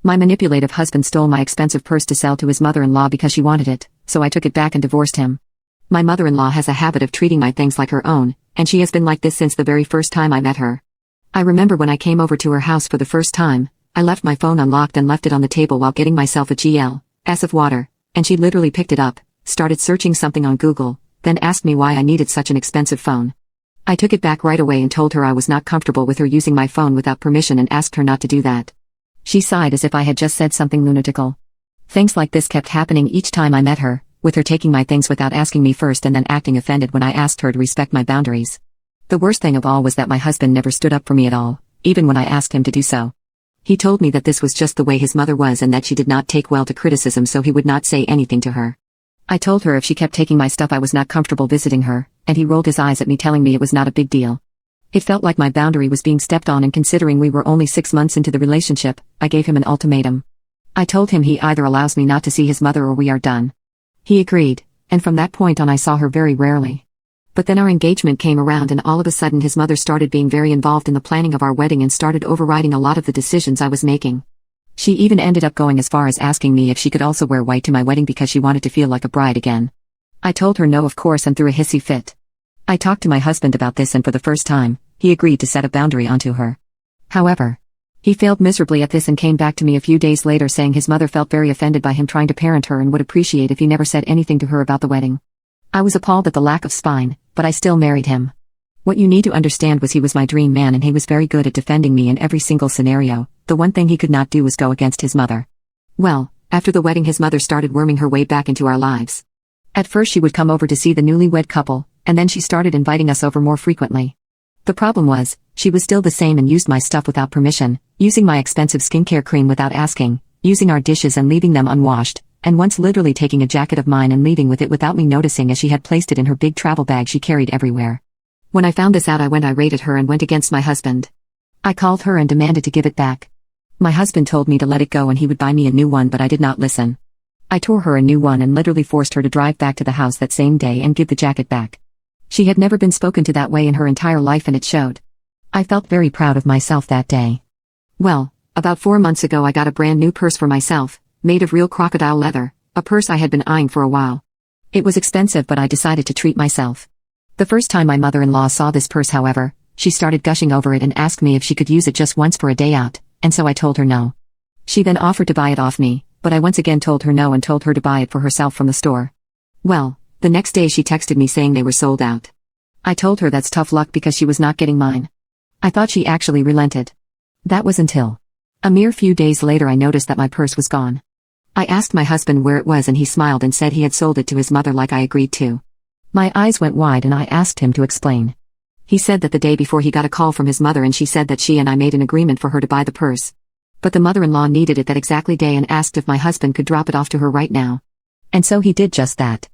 My manipulative husband stole my expensive purse to sell to his mother-in-law because she wanted it, so I took it back and divorced him. My mother-in-law has a habit of treating my things like her own, and she has been like this since the very first time I met her. I remember when I came over to her house for the first time, I left my phone unlocked and left it on the table while getting myself a glass of water, and she literally picked it up, started searching something on Google, then asked me why I needed such an expensive phone. I took it back right away and told her I was not comfortable with her using my phone without permission and asked her not to do that. She sighed as if I had just said something lunatical. Things like this kept happening each time I met her, with her taking my things without asking me first and then acting offended when I asked her to respect my boundaries. The worst thing of all was that my husband never stood up for me at all, even when I asked him to do so. He told me that this was just the way his mother was and that she did not take well to criticism, so he would not say anything to her. I told her if she kept taking my stuff I was not comfortable visiting her, and he rolled his eyes at me telling me it was not a big deal. It felt like my boundary was being stepped on, and considering we were only 6 months into the relationship, I gave him an ultimatum. I told him he either allows me not to see his mother or we are done. He agreed, and from that point on I saw her very rarely. But then our engagement came around and all of a sudden his mother started being very involved in the planning of our wedding and started overriding a lot of the decisions I was making. She even ended up going as far as asking me if she could also wear white to my wedding because she wanted to feel like a bride again. I told her no of course and threw a hissy fit. I talked to my husband about this and for the first time, he agreed to set a boundary onto her. However, he failed miserably at this and came back to me a few days later saying his mother felt very offended by him trying to parent her and would appreciate if he never said anything to her about the wedding. I was appalled at the lack of spine, but I still married him. What you need to understand was he was my dream man and he was very good at defending me in every single scenario. The one thing he could not do was go against his mother. Well, after the wedding his mother started worming her way back into our lives. At first she would come over to see the newlywed couple, and then she started inviting us over more frequently. The problem was, she was still the same and used my stuff without permission, using my expensive skincare cream without asking, using our dishes and leaving them unwashed, and once literally taking a jacket of mine and leaving with it without me noticing as she had placed it in her big travel bag she carried everywhere. When I found this out I went irate at her and went against my husband. I called her and demanded to give it back. My husband told me to let it go and he would buy me a new one, but I did not listen. I tore her a new one and literally forced her to drive back to the house that same day and give the jacket back. She had never been spoken to that way in her entire life and it showed. I felt very proud of myself that day. Well, about 4 months ago I got a brand new purse for myself, made of real crocodile leather, a purse I had been eyeing for a while. It was expensive but I decided to treat myself. The first time my mother-in-law saw this purse however, she started gushing over it and asked me if she could use it just once for a day out, and so I told her no. She then offered to buy it off me, but I once again told her no and told her to buy it for herself from the store. Well, the next day she texted me saying they were sold out. I told her that's tough luck because she was not getting mine. I thought she actually relented. That was until a mere few days later I noticed that my purse was gone. I asked my husband where it was and he smiled and said he had sold it to his mother like I agreed to. My eyes went wide and I asked him to explain. He said that the day before he got a call from his mother and she said that she and I made an agreement for her to buy the purse. But the mother-in-law needed it that exactly day and asked if my husband could drop it off to her right now. And so he did just that.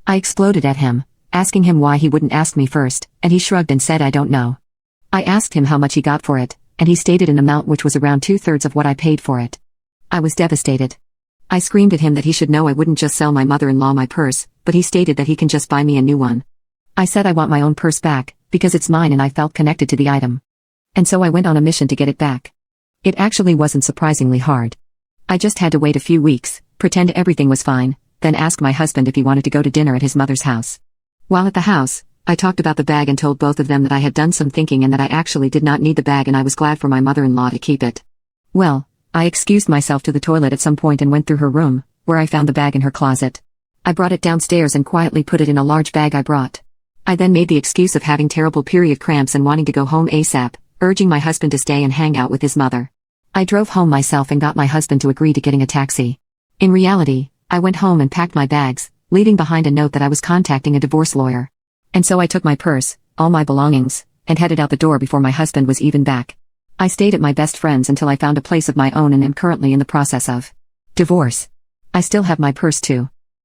I exploded at him, asking him why he wouldn't ask me first, and he shrugged and said I don't know. I asked him how much he got for it, and he stated an amount which was around 2/3 of what I paid for it. I was devastated. I screamed at him that he should know I wouldn't just sell my mother-in-law my purse, but he stated that he can just buy me a new one. I said I want my own purse back, because it's mine and I felt connected to the item. And so I went on a mission to get it back. It actually wasn't surprisingly hard. I just had to wait a few weeks, pretend everything was fine, then ask my husband if he wanted to go to dinner at his mother's house. While at the house, I talked about the bag and told both of them that I had done some thinking and that I actually did not need the bag and I was glad for my mother-in-law to keep it. Well, I excused myself to the toilet at some point and went through her room, where I found the bag in her closet. I brought it downstairs and quietly put it in a large bag I brought. I then made the excuse of having terrible period cramps and wanting to go home ASAP, urging my husband to stay and hang out with his mother. I drove home myself and got my husband to agree to getting a taxi. In reality, I went home and packed my bags, leaving behind a note that I was contacting a divorce lawyer. And so I took my purse, all my belongings, and headed out the door before my husband was even back. I stayed at my best friend's until I found a place of my own and am currently in the process of divorce. I still have my purse too.